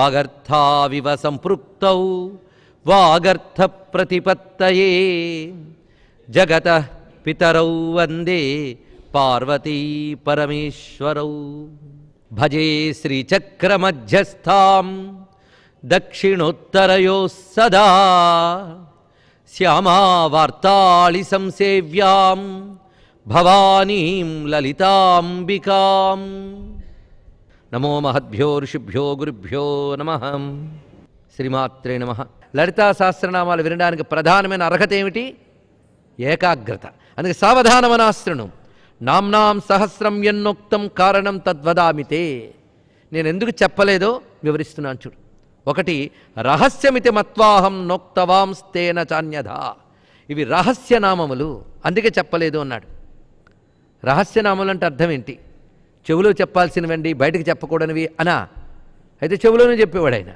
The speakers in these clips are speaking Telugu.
వాగర్థావివ సంపృక్తౌ వాగర్థ ప్రతిపత్తయే జగతః పితరౌ వందే పార్వతీ పరమేశ్వరౌ. భజే శ్రీచక్రమధ్యస్థాం దక్షిణోత్తరయోః సదా శ్యామావార్తాళి సంసేవ్యాం భవానీం లలితాంబికాం. నమో మహద్భ్యో ఋషిభ్యో గురుభ్యో నమః. శ్రీమాత్రే నమః. లలితా సహస్రనామాలు వినడానికి ప్రధానమైన అర్హత ఏమిటి? ఏకాగ్రత. అందుకే సావధానమనాశృణు నామ్నాం సహస్రం ఎన్నోక్తం కారణం తద్వదామితే. నేను ఎందుకు చెప్పలేదో వివరిస్తున్నాను చూడు. ఒకటి, రహస్యమితి మత్వాహం నోక్తవాంస్తేన చాన్యథా. ఇవి రహస్యనామములు, అందుకే చెప్పలేదు అన్నాడు. రహస్యనామములు అంటే అర్థం ఏంటి? చెవులో చెప్పాల్సినవండి, బయటకు చెప్పకూడనివి అనా? అయితే చెవులోనే చెప్పేవాడు ఆయన.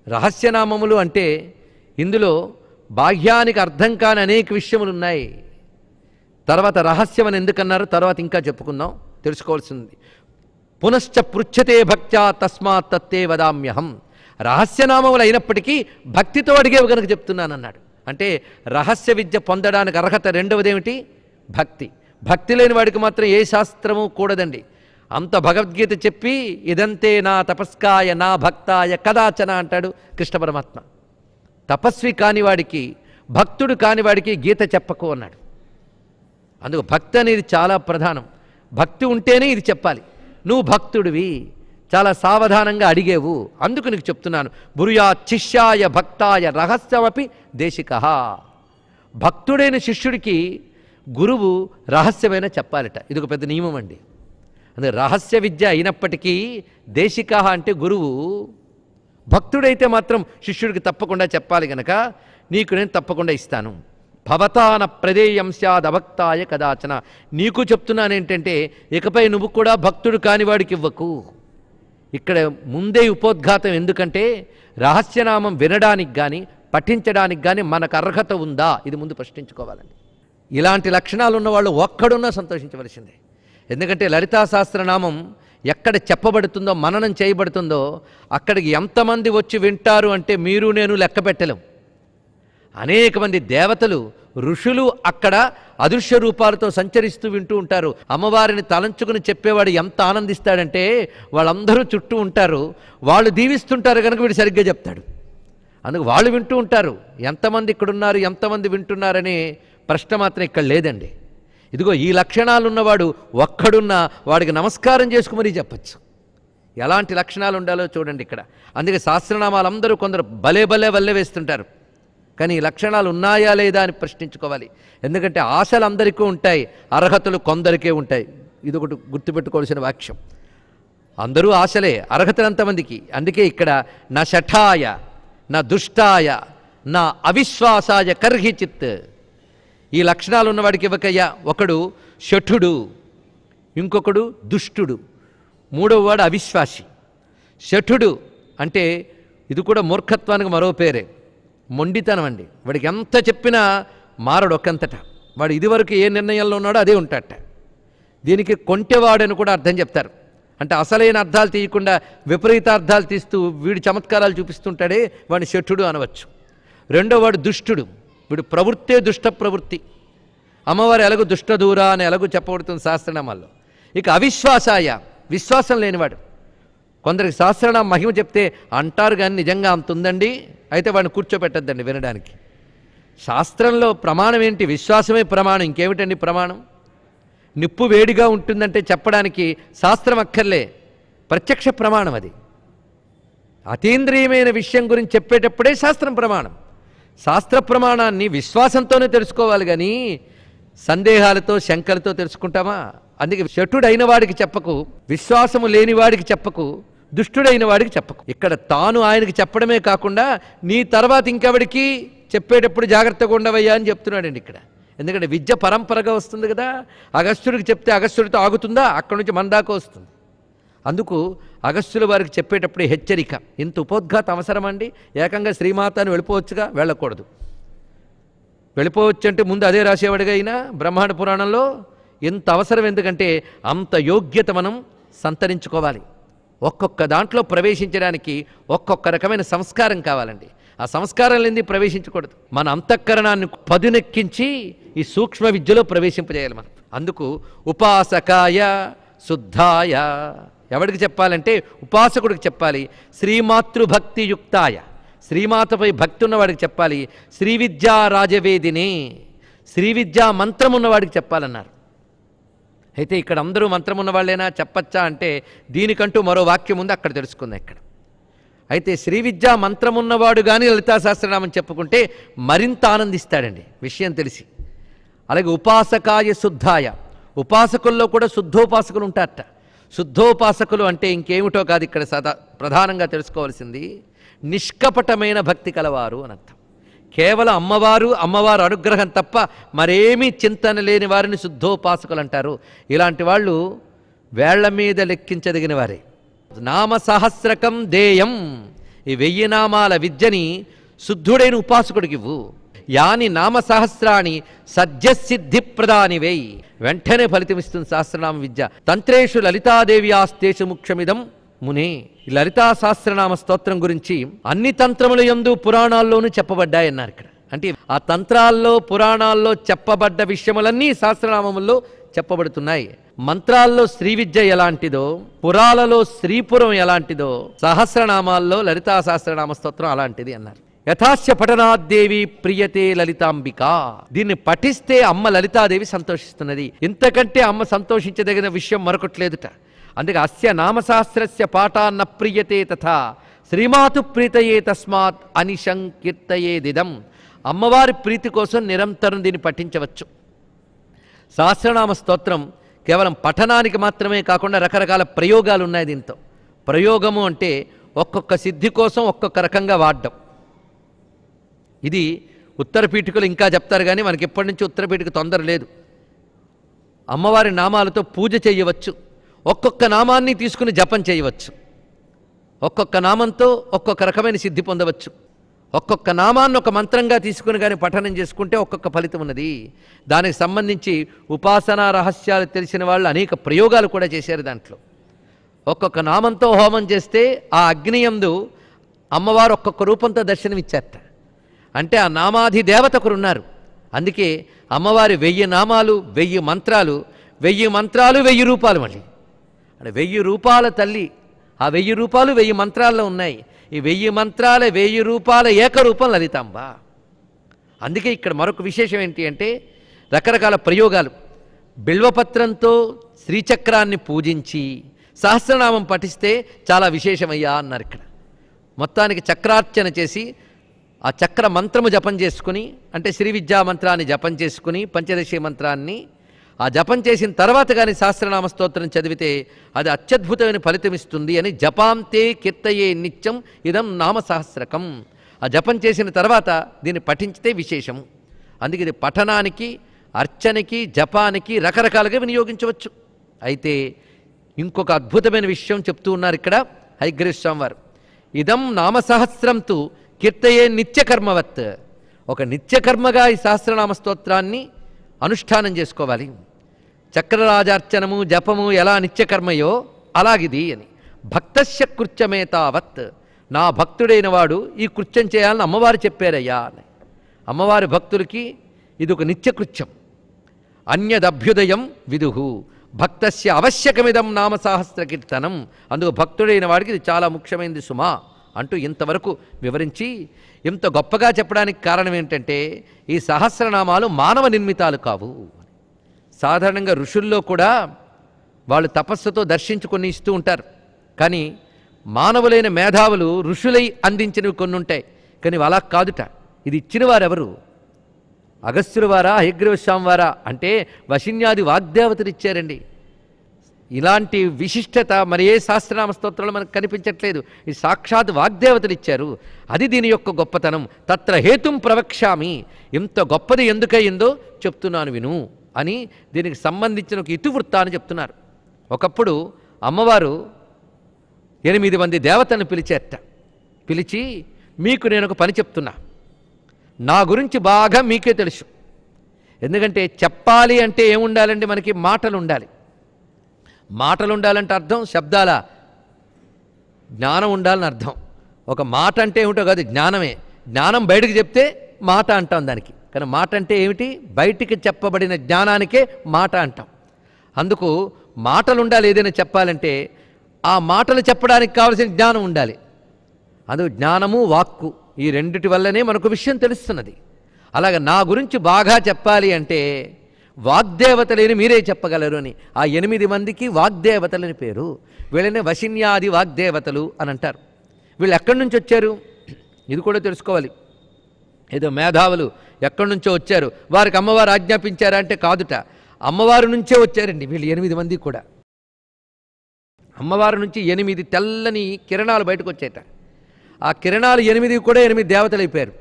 రహస్యనామములు అంటే ఇందులో బాహ్యానికి అర్థం కాని అనేక విషయములు ఉన్నాయి. తర్వాత రహస్యం అని ఎందుకన్నారు తర్వాత ఇంకా చెప్పుకుందాం, తెలుసుకోవాల్సింది. పునశ్చ పృచ్ఛతే భక్త్యా తస్మాత్ తత్తే వదామ్యహం. రహస్యనామములు అయినప్పటికీ భక్తితో అడిగేవి కనుక చెప్తున్నానన్నాడు. అంటే రహస్య విద్య పొందడానికి అర్హత రెండవదేమిటి? భక్తి. భక్తి లేని వాడికి మాత్రం ఏ శాస్త్రము కూడదండి. అంత భగవద్గీత చెప్పి ఇదంతే నా తపస్కాయ నా భక్తాయ కదాచన అంటాడు కృష్ణ పరమాత్మ. తపస్వి కానివాడికి, భక్తుడు కానివాడికి గీత చెప్పకు అన్నాడు. అందుకు భక్తి అనేది చాలా ప్రధానం. భక్తి ఉంటేనే ఇది చెప్పాలి. నువ్వు భక్తుడివి, చాలా సావధానంగా అడిగేవు, అందుకు నీకు చెప్తున్నాను. బురుయా శిష్యాయ భక్తాయ రహస్యమపి దేశికః. భక్తుడైన శిష్యుడికి గురువు రహస్యమైన చెప్పాలట. ఇది ఒక పెద్ద నియమం అండి. అందుకే రహస్య విద్య అయినప్పటికీ దేశికః అంటే గురువు. భక్తుడైతే మాత్రం శిష్యుడికి తప్పకుండా చెప్పాలి గనక నీకు నేను తప్పకుండా ఇస్తాను. భవతాన ప్రదేయం స్యాద్ అభక్తాయ కదాచన. నీకు చెప్తున్నాను ఏంటంటే ఇకపై నువ్వు కూడా భక్తుడు కానివాడికి ఇవ్వకు. ఇక్కడ ముందే ఉపోద్ఘాతం. ఎందుకంటే రహస్యనామం వినడానికి కానీ పఠించడానికి కానీ మనకు అర్హత ఉందా, ఇది ముందు ప్రశ్నించుకోవాలండి. ఇలాంటి లక్షణాలు ఉన్నవాళ్ళు ఒక్కడున్నా సంతోషించవలసిందే. ఎందుకంటే లలితా సహస్రనామం ఎక్కడ చెప్పబడుతుందో, మననం చేయబడుతుందో అక్కడికి ఎంతమంది వచ్చి వింటారు అంటే మీరు నేను లెక్క పెట్టలేం. అనేక మంది దేవతలు, ఋషులు అక్కడ అదృశ్య రూపాలతో సంచరిస్తూ వింటూ ఉంటారు. అమ్మవారిని తలంచుకుని చెప్పేవాడు ఎంత ఆనందిస్తాడంటే వాళ్ళందరూ చుట్టూ ఉంటారు, వాళ్ళు దీవిస్తుంటారు కనుక వీడు సరిగ్గా చెప్తాడు. అందుకు వాళ్ళు వింటూ ఉంటారు. ఎంతమంది ఇక్కడున్నారు, ఎంతమంది వింటున్నారనే ప్రశ్న మాత్రం ఇక్కడ లేదండి. ఇదిగో ఈ లక్షణాలు ఉన్నవాడు ఒక్కడున్నా వాడికి నమస్కారం చేసుకుమని చెప్పచ్చు. ఎలాంటి లక్షణాలు ఉండాలో చూడండి ఇక్కడ. అందుకే సహస్రనామాలు అందరూ కొందరు భలే భలే వల్లే వేస్తుంటారు. కానీ ఈ లక్షణాలు ఉన్నాయా లేదా అని ప్రశ్నించుకోవాలి. ఎందుకంటే ఆశలు అందరికీ ఉంటాయి, అర్హతలు కొందరికే ఉంటాయి. ఇది ఒకటి గుర్తుపెట్టుకోవాల్సిన వాక్యం. అందరూ ఆశలే, అర్హతలు అంతమందికి. అందుకే ఇక్కడ నా శఠాయ నా దుష్టాయ నా అవిశ్వాసాయ కర్హిచిత్. ఈ లక్షణాలు ఉన్నవాడికి ఇవ్వకయ్యా. ఒకడు శఠుడు, ఇంకొకడు దుష్టుడు, మూడవ వాడు అవిశ్వాసి. శఠుడు అంటే ఇది కూడా మూర్ఖత్వానికి మరో పేరే, మొండితనం అండి. వాడికి ఎంత చెప్పినా మారడు ఒకంతట. వాడు ఇదివరకు ఏ నిర్ణయంలో ఉన్నాడో అదే ఉంటాడట. దీనికి కొంటెవాడని కూడా అర్థం చెప్తారు. అంటే అసలైన అర్థాలు తీయకుండా విపరీత అర్థాలు తీస్తూ వీడు చమత్కారాలు చూపిస్తుంటాడే వాడిని శఠుడు అనవచ్చు. రెండో వాడు దుష్టుడు. వీడు ప్రవృత్తే దుష్ట ప్రవృత్తి. అమ్మవారు ఎలాగో దుష్టదూర అని ఎలాగో చెప్పబడుతుంది శాస్త్రనామాల్లో. ఇక అవిశ్వాసాయ, విశ్వాసం లేనివాడు. కొందరికి సహస్రనామ మహిమ చెప్తే అంటారు కానీ నిజంగా అంత ఉందండి, అయితే వాడిని కూర్చోపెట్టద్దండి వినడానికి. శాస్త్రంలో ప్రమాణం ఏంటి? విశ్వాసమే ప్రమాణం. ఇంకేమిటండి ప్రమాణం? నిప్పు వేడిగా ఉంటుందంటే చెప్పడానికి శాస్త్రం అక్కర్లే, ప్రత్యక్ష ప్రమాణం అది. అతీంద్రియమైన విషయం గురించి చెప్పేటప్పుడే శాస్త్రం ప్రమాణం. శాస్త్ర ప్రమాణాన్ని విశ్వాసంతోనే తెలుసుకోవాలి కానీ సందేహాలతో శంకలతో తెలుసుకుంటామా? అందుకే శఠుడైన వాడికి చెప్పకు, విశ్వాసము లేని వాడికి చెప్పకు, దుష్టుడైన వాడికి చెప్పకు. ఇక్కడ తాను ఆయనకి చెప్పడమే కాకుండా నీ తర్వాత ఇంకెవడికి చెప్పేటప్పుడు జాగ్రత్తగా ఉండవయ్యా అని చెప్తున్నాడండి ఇక్కడ. ఎందుకంటే విద్య పరంపరగా వస్తుంది కదా. అగస్త్యుడికి చెప్తే అగస్త్యుడితో ఆగుతుందా? అక్కడి నుంచి మన దాకా వస్తుంది. అందుకు అగస్త్యుల వారికి చెప్పేటప్పుడు హెచ్చరిక. ఇంత ఉపోద్ఘాత అవసరమండి? ఏకంగా శ్రీమాత అని వెళ్ళిపోవచ్చుగా, వెళ్ళకూడదు. వెళ్ళిపోవచ్చు అంటే ముందు అదే రాసేవాడిగా అయినా బ్రహ్మాండ పురాణంలో. ఇంత అవసరం ఎందుకంటే అంత యోగ్యత మనం సంతరించుకోవాలి. ఒక్కొక్క దాంట్లో ప్రవేశించడానికి ఒక్కొక్క రకమైన సంస్కారం కావాలండి. ఆ సంస్కారం లేనిది ప్రవేశించకూడదు. మన అంతఃకరణాన్ని పదునెక్కించి ఈ సూక్ష్మ విద్యలో ప్రవేశింపజేయాలి మనం. అందుకు ఉపాసకాయ శుద్ధాయ ఎవడికి చెప్పాలంటే ఉపాసకుడికి చెప్పాలి. శ్రీమాతృభక్తియుక్తాయ శ్రీమాతపై భక్తి ఉన్నవాడికి చెప్పాలి. శ్రీ విద్యా రాజవేదినే శ్రీ విద్యా మంత్రం ఉన్నవాడికి చెప్పాలన్నారు. అయితే ఇక్కడ అందరూ మంత్రం ఉన్నవాళ్ళైనా చెప్పచ్చా అంటే దీనికంటూ మరో వాక్యం ఉంది, అక్కడ తెలుసుకుందాం. ఇక్కడ అయితే శ్రీ విద్యా మంత్రం ఉన్నవాడు కానీ లలితా సహస్రనామం చెప్పుకుంటే మరింత ఆనందిస్తాడండి విషయం తెలిసి. అలాగే ఉపాసకాయ శుద్ధాయ ఉపాసకుల్లో కూడా శుద్ధోపాసకులు ఉంటారట. శుద్ధోపాసకులు అంటే ఇంకేమిటో కాదు, ఇక్కడ ప్రధానంగా తెలుసుకోవాల్సింది నిష్కపటమైన భక్తి కలవారు అని అర్థం. కేవలం అమ్మవారు అనుగ్రహం తప్ప మరేమీ చింతన లేని వారిని శుద్ధోపాసకులు అంటారు. ఇలాంటి వాళ్ళు వేళ్ల మీద లెక్కించదగిన వారే. నామ సహస్రకం దేయం ఈ 1000 నామాల విద్యని శుద్ధుడైన ఉపాసకుడికి ఇవ్వు. యాని నామ సహస్రాన్ని సద్యసిద్ధిప్రదాని వేయి వెంటనే ఫలితమిస్తుంది సహస్రనామ విద్య. తంత్రేషు లలితాదేవి ఆస్తేషు ముఖ్యమిదం మునే. ఈ లలితా సహస్రనామ స్తోత్రం గురించి అన్ని తంత్రముల యందు పురాణాల్లోనూ చెప్పబడ్డాయన్నారు ఇక్కడ. అంటే ఆ తంత్రాల్లో పురాణాల్లో చెప్పబడ్డ విషయములన్నీ సహస్రనామముల్లో చెప్పబడుతున్నాయి. మంత్రాల్లో శ్రీ విద్య ఎలాంటిదో, పురాలలో శ్రీపురం ఎలాంటిదో, సహస్రనామాల్లో లలితా సహస్రనామ స్తోత్రం అలాంటిది అన్నారు. యథాస్య పఠనాద్దేవి ప్రియతే లలితాంబిక. దీన్ని పఠిస్తే అమ్మ లలితాదేవి సంతోషిస్తున్నది. ఇంతకంటే అమ్మ సంతోషించదగిన విషయం మరొకట్లేదుట. అందుకే అస్య నామశాస్త్రస్య పాఠాన్న ప్రియతే తథా శ్రీమాతు ప్రీతయే తస్మాత్ అనిశంకీర్తయేదిదం. అమ్మవారి ప్రీతి కోసం నిరంతరం దీన్ని పఠించవచ్చు. సహస్రనామ స్తోత్రం కేవలం పఠనానికి మాత్రమే కాకుండా రకరకాల ప్రయోగాలు ఉన్నాయి దీంతో. ప్రయోగము అంటే ఒక్కొక్క సిద్ధి కోసం ఒక్కొక్క రకంగా వాడడం. ఇది ఉత్తరపీఠికలు ఇంకా చెప్తారు, కానీ మనకి ఎప్పటి నుంచి ఉత్తరపీఠిక తొందర లేదు. అమ్మవారి నామాలతో పూజ చేయవచ్చు. ఒక్కొక్క నామాన్ని తీసుకుని జపం చేయవచ్చు. ఒక్కొక్క నామంతో ఒక్కొక్క రకమైన సిద్ధి పొందవచ్చు. ఒక్కొక్క నామాన్ని ఒక మంత్రంగా తీసుకుని కానీ పఠనం చేసుకుంటే ఒక్కొక్క ఫలితం ఉన్నది. దానికి సంబంధించి ఉపాసనా రహస్యాలు తెలిసిన వాళ్ళు అనేక ప్రయోగాలు కూడా చేశారు దాంట్లో. ఒక్కొక్క నామంతో హోమం చేస్తే ఆ అగ్నియందు అమ్మవారు ఒక్కొక్క రూపంతో దర్శనమిచ్చారట. అంటే ఆ నామాధి దేవతకురున్నారు. అందుకే అమ్మవారి 1000 నామాలు 1000 మంత్రాలు 1000 మంత్రాలు 1000 రూపాలు. మళ్ళీ అంటే 1000 రూపాల తల్లి. ఆ 1000 రూపాలు 1000 మంత్రాల్లో ఉన్నాయి. ఈ 1000 మంత్రాల 1000 రూపాల ఏకరూపం లలితాంబ. అందుకే ఇక్కడ మరొక విశేషం ఏంటి అంటే రకరకాల ప్రయోగాలు. బిల్వపత్రంతో శ్రీచక్రాన్ని పూజించి సహస్రనామం పఠిస్తే చాలా విశేషమయ్యా అన్నారు ఇక్కడ. మొత్తానికి చక్రార్చన చేసి ఆ చక్ర మంత్రము జపం చేసుకుని, అంటే శ్రీ విద్యా మంత్రాన్ని జపం చేసుకుని పంచదశి మంత్రాన్ని ఆ జపం చేసిన తర్వాత కానీ సహస్రనామ స్తోత్రం చదివితే అది అత్యద్భుతమైన ఫలితమిస్తుంది అని జపాంతే కీర్తయే నిత్యం ఇదం నామ సహస్రకం. ఆ జపం చేసిన తర్వాత దీన్ని పఠించితే విశేషము. అందుకే ఇది పఠనానికి, అర్చనకి, జపానికి రకరకాలుగా వినియోగించవచ్చు. అయితే ఇంకొక అద్భుతమైన విషయం చెప్తూ ఉన్నారు ఇక్కడ హయగ్రీవ స్వామి వారు. ఇదం నామ సహస్రంతు కీర్తయే నిత్యకర్మవత్. ఒక నిత్యకర్మగా ఈ సహస్రనామ స్తోత్రాన్ని అనుష్ఠానం చేసుకోవాలి. చక్రరాజార్చనము జపము ఎలా నిత్యకర్మయో అలాగిది అని. భక్తస్య కృత్యమేతావత్. నా భక్తుడైన వాడు ఈ కృత్యం చేయాలని అమ్మవారు చెప్పారయ్యా అని. అమ్మవారి భక్తులకి ఇది ఒక నిత్యకృత్యం. అన్యదభ్యుదయం విదుహు భక్తస్య అవశ్యకమిదం నామ సహస్ర కీర్తనం. అందుకు భక్తుడైన వాడికి ఇది చాలా ముఖ్యమైనది సుమా అంటూ ఇంతవరకు వివరించి ఇంత గొప్పగా చెప్పడానికి కారణం ఏంటంటే ఈ సహస్రనామాలు మానవ నిర్మితాలు కావు. సాధారణంగా ఋషుల్లో కూడా వాళ్ళు తపస్సుతో దర్శించుకొని ఇస్తూ ఉంటారు. కానీ మానవులైన మేధావులు ఋషులై అందించినవి కొన్ని ఉంటాయి. కానీ అలా కాదుట. ఇది ఇచ్చిన వారెవరు? అగస్త్యుల వారా, హయగ్రీవ స్వామి వారా అంటే వశిన్యాది వాగ్దేవతలు ఇచ్చారండి. ఇలాంటి విశిష్టత మరి ఏ సహస్రనామ స్తోత్రంలో మనకు కనిపించట్లేదు. ఈ సాక్షాత్ వాగ్దేవతలు ఇచ్చారు. అది దీని యొక్క గొప్పతనం. తత్ర హేతుం ప్రవక్ష్యామి. ఇంత గొప్పది ఎందుకయిందో చెప్తున్నాను విను అని దీనికి సంబంధించిన ఒక ఇతివృత్తాన్ని చెప్తున్నారు. ఒకప్పుడు అమ్మవారు 8 మంది దేవతలను పిలిచారట. పిలిచి మీకు నేను ఒక పని చెప్తున్నా, నా గురించి బాగా మీకే తెలుసు. ఎందుకంటే చెప్పాలి అంటే ఏముండాలండి? మనకి మాటలు ఉండాలి. మాటలు ఉండాలంటే అర్థం శబ్దాల జ్ఞానం ఉండాలని అర్థం. ఒక మాట అంటే ఏమిటో కాదు, జ్ఞానమే. జ్ఞానం బయటకు చెప్తే మాట అంటాం దానికి. కానీ మాట అంటే ఏమిటి? బయటికి చెప్పబడిన జ్ఞానానికే మాట అంటాం. అందుకు మాటలు ఉండాలి. ఏదైనా చెప్పాలంటే ఆ మాటలు చెప్పడానికి కావలసిన జ్ఞానం ఉండాలి. అందుకు జ్ఞానము వాక్కు ఈ రెండిటి వల్లనే మనకు విషయం తెలుస్తున్నది. అలాగే నా గురించి బాగా చెప్పాలి అంటే వాగ్దేవతలేని మీరే చెప్పగలరు అని. ఆ 8 మందికి వాగ్దేవతలని పేరు. వీళ్ళనే వశిన్యాది వాగ్దేవతలు అని అంటారు. వీళ్ళు ఎక్కడి నుంచి వచ్చారు ఇది కూడా తెలుసుకోవాలి. ఏదో మేధావులు ఎక్కడి నుంచో వచ్చారు, వారికి అమ్మవారు ఆజ్ఞాపించారా అంటే కాదుట, అమ్మవారి నుంచే వచ్చారండి వీళ్ళు 8 మంది కూడా. అమ్మవారి నుంచి 8 తెల్లని కిరణాలు బయటకు వచ్చాయట. ఆ కిరణాలు 8 కూడా 8 దేవతలు అయిపోయారు.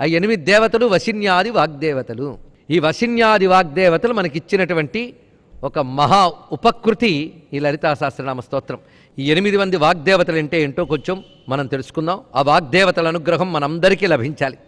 ఆ 8 దేవతలు వశిన్యాది వాగ్దేవతలు. ఈ వశిన్యాది వాగ్దేవతలు మనకిచ్చినటువంటి ఒక మహా ఉపకృతి ఈ లలితా సహస్రనామ స్తోత్రం. ఈ 8 మంది వాగ్దేవతలు అంటే ఏంటో కొంచెం మనం తెలుసుకుందాం. ఆ వాగ్దేవతల అనుగ్రహం మనందరికీ లభించాలి.